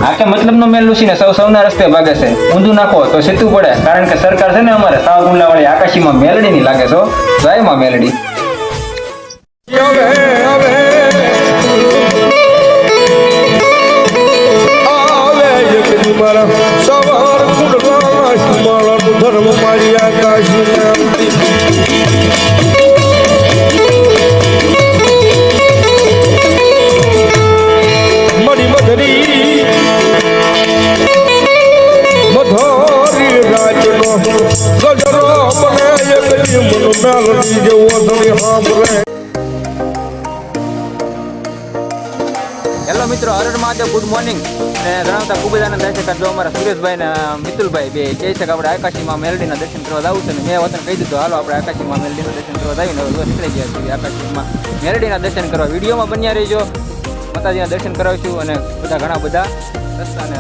આ કે મતલબનો મેલ લૂસીને સૌના રસ્તે ભાગે છે. ઊંધું નાખો તો સીધું પડે, કારણ કે સરકાર છે ને અમારે સાવ ગુંડાવાળી આકાશીમાં મેલડીની લાગે છો. જય માં મેલડી. સવાર ધર્મ મારી આકાશ મરી મધરી મધોરી રાજનો ગજરો મને એક મન મેલડી જેવો ધણી સાંભળે. હેલો મિત્રો, હર હર મહાદેવ, ગુડ મોર્નિંગ. અને જણાવતા ખૂબ જ આનંદ થાય છે કારણ જો અમારા સુરેશભાઈ અને મિતુલભાઈ બે કહે છે કે આપણે આકાશીમાં મેલડીના દર્શન કરવા જવું છે. ને મેં વતન કહી દીધું હાલો આપણે આકાશીમાં મેલડીના દર્શન કરવા જઈને હવે નીકળી ગયા છીએ આકાશીમાં મેલડીના દર્શન કરવા. વિડીયોમાં બન્યા રહીજો, માતાજીના દર્શન કરાવીશું અને ઘણા બધા રસ્તાને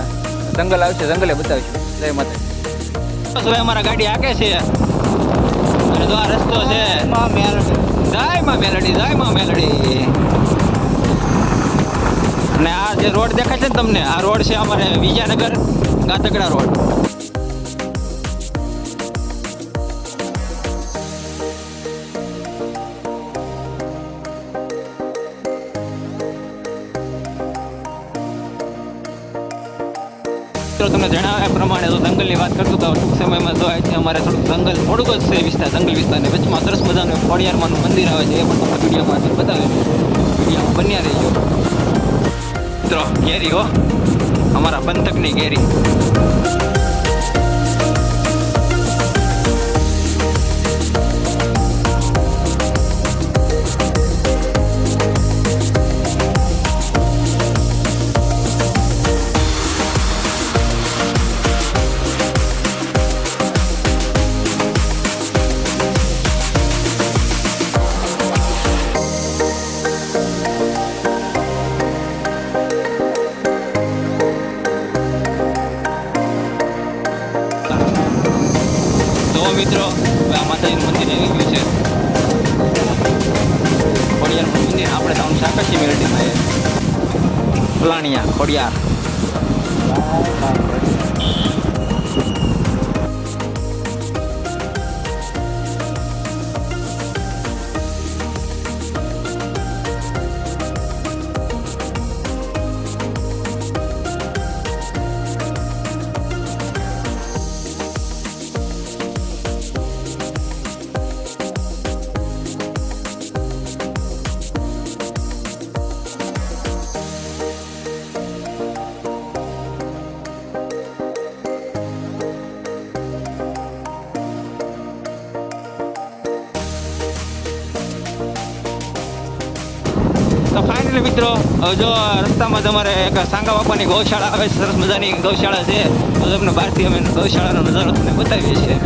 જંગલ આવશે, જંગલે બતાવીશું. જય માતા. હવે અમારા ગાડી આકે છે અને જો આ રસ્તો છે. જય માં મેલડી, જય માં મેલડી. અને આ જે રોડ દેખાય છે ને તમને, આ રોડ છે અમારે વિજયનગર ગાતકડા રોડ. તમને જણાવ્યા પ્રમાણે તો જંગલની વાત કરતો હતો. ટૂંક સમયમાં જો અહીંથી અમારે થોડુંક જંગલ થોડુંક જ છે વિસ્તાર, જંગલ વિસ્તારને વચમાં સરસ મજાનું ખોડિયારમાંનું મંદિર આવે છે. એ પણ તમને વિડીયોમાં બતાવ્યું, વિડીયોમાં બન્યા રહીજો મિત્રો. કેરી હો, અમારા પંથકની કેરી. મિત્રો આ માતાજીનું મંદિર આવી ગયું છે, ખોડિયારનું મંદિર. આપણે જવાનું છે આકાશી મેલડીમાં, ફલાણિયા ખોડિયાર. તો ફાઇનલી મિત્રો, જો રસ્તામાં તમારે એક સાંગા બાપાની ગૌશાળા આવે છે, સરસ મજાની ગૌશાળા છે. તો તમને બહારથી અમે ગૌશાળાનો નજારો તમને બતાવીએ છીએ.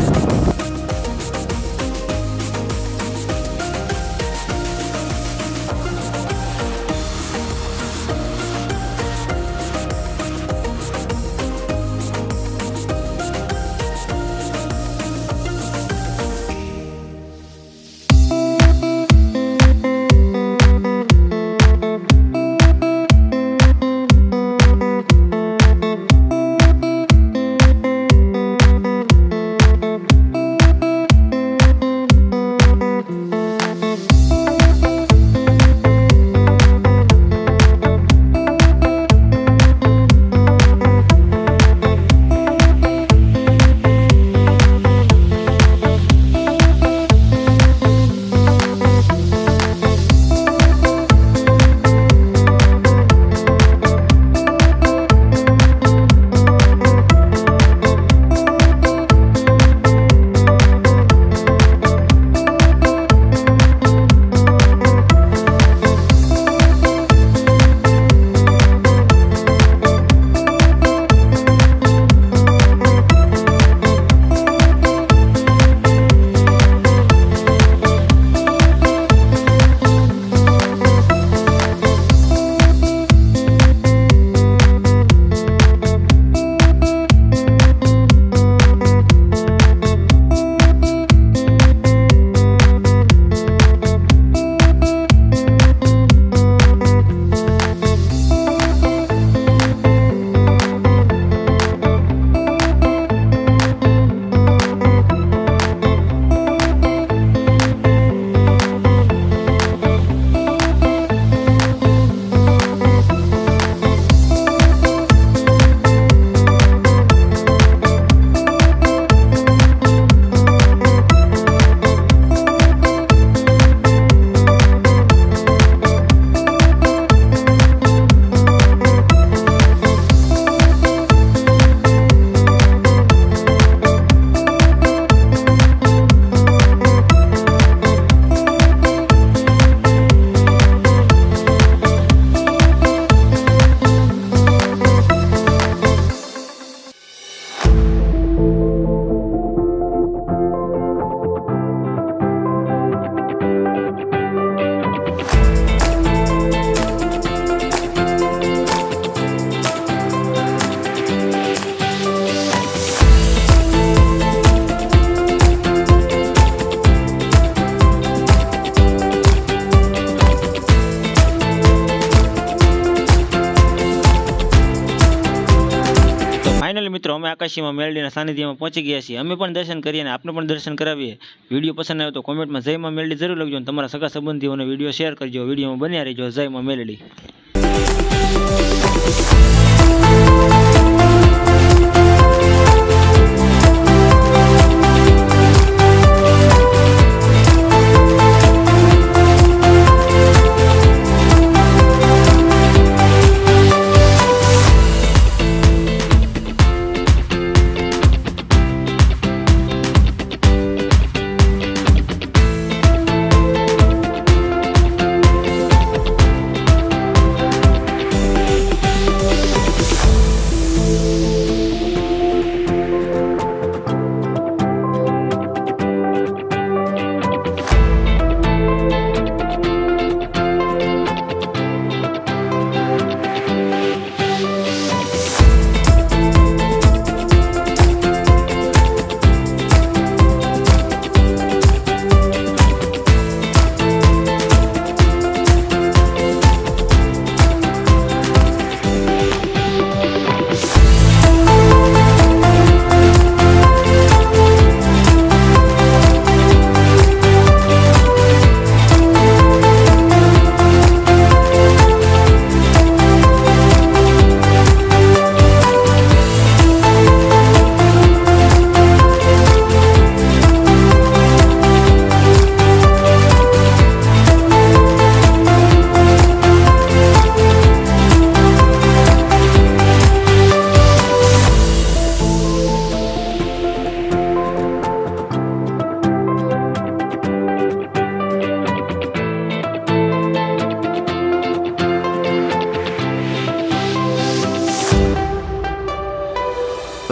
ફાઇનલી મિત્રો અમે આકાશીમાં મેલડીના સાનિધ્યમાં પહોંચી ગયા છીએ. અમે પણ દર્શન કરીએ અને આપને પણ દર્શન કરાવીએ. વિડીયો પસંદ આવ્યો તો કોમેન્ટમાં જય માં મેલડી જરૂર લખજો અને તમારા સગા સંબંધીઓને વિડીયો શેર કરજો. વિડીયોમાં બન્યા રહેજો. જય માં મેલડી.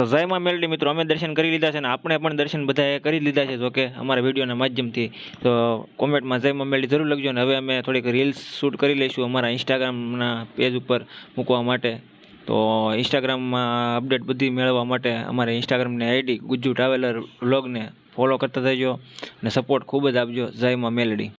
તો જય માં મેલડી મિત્રો, અમે દર્શન કરી લીધા છે અને આપણે પણ દર્શન બધાએ કરી લીધા છે. જોકે અમારા વિડીયોના માધ્યમથી તો કોમેન્ટમાં જય માં મેલડી જરૂર લખજો. અને હવે અમે થોડીક રીલ્સ શૂટ કરી લઈશું અમારા ઇન્સ્ટાગ્રામના પેજ ઉપર મૂકવા માટે. તો ઇન્સ્ટાગ્રામમાં અપડેટ બધી મેળવવા માટે અમારે ઇન્સ્ટાગ્રામની આઈડી ગુજ્જુ ટ્રાવેલર વ્લોગને ફોલો કરતા જજો અને સપોર્ટ ખૂબ જ આપજો. જય માં મેલડી.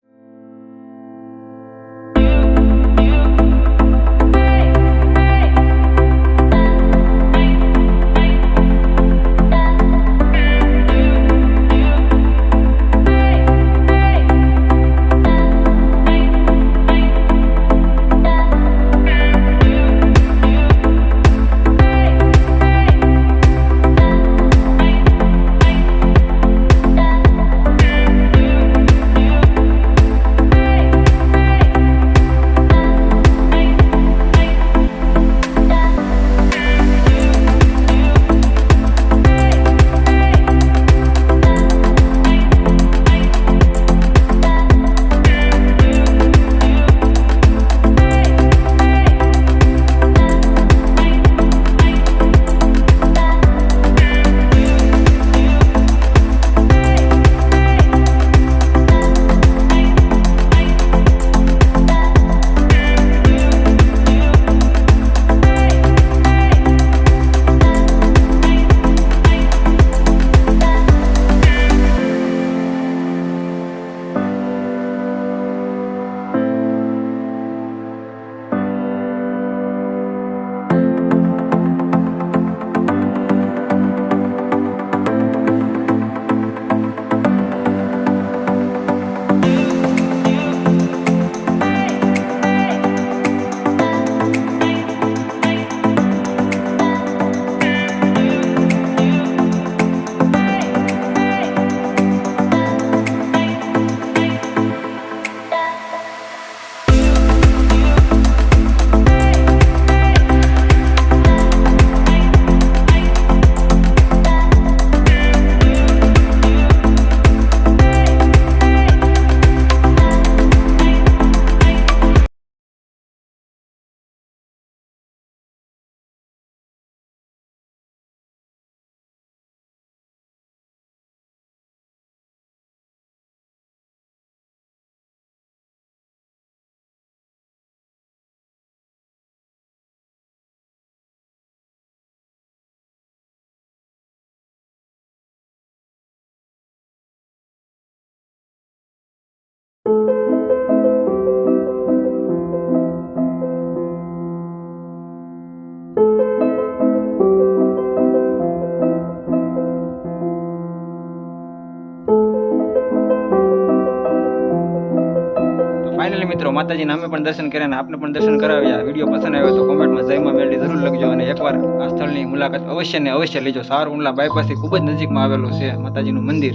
માતાજીના અમે પણ દર્શન કર્યા અને આપને પણ દર્શન કરાવ્યા. વિડીયો પસંદ આવ્યો તો કોમેન્ટમાં જય માં મેલડી જરૂર લખજો અને એકવાર આ સ્થળની મુલાકાત અવશ્ય ને અવશ્ય લેજો. સાવરકુંડલા બાયપાસથી ખૂબ જ નજીકમાં આવેલું છે માતાજીનું મંદિર.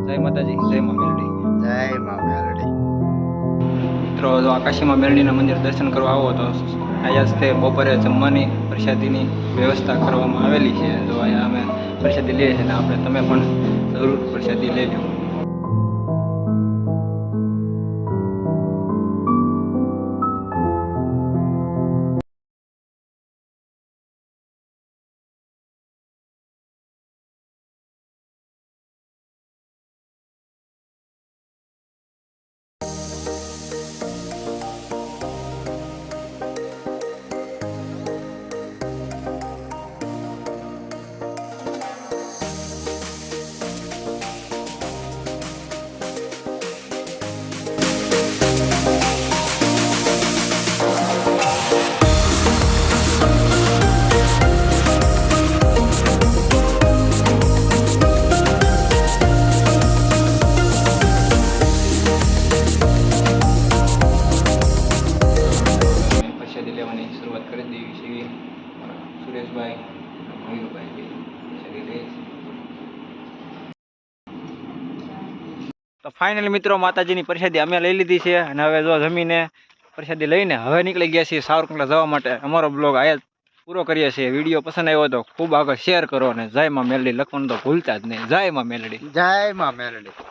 જય માતાજી, જય માં મેલડી. જય માં મેલડી. મિત્રો જો આકાશીમાં મેલડીના મંદિર દર્શન કરવા આવો તો અહીંયા જ બપોરે જમવાની પ્રસાદીની વ્યવસ્થા કરવામાં આવેલી છે. જો અહીંયા અમે પ્રસાદી લઈએ છીએ અને આપણે તમે પણ જરૂર પ્રસાદી લેજો. પ્રસાદી લેવાની શરૂઆત કરી દેવી છે. સુરેશભાઈ, મયુરભાઈ બે પ્રસાદી લે છે. તો ફાઇનલી મિત્રો માતાજીની પ્રસાદી અમે લઈ લીધી છે અને હવે જો જમીને પ્રસાદી લઈને હવે નીકળી ગયા છીએ સાવરકુંડલા જવા માટે. અમારો બ્લોગ આયા જ પૂરો કરીએ છીએ. વિડીયો પસંદ આવ્યો તો ખૂબ આગળ શેર કરો અને જય માં મેલડી લખવાનું તો ભૂલતા જ નહીં. જય માં મેલડી. જય માં મેલડી.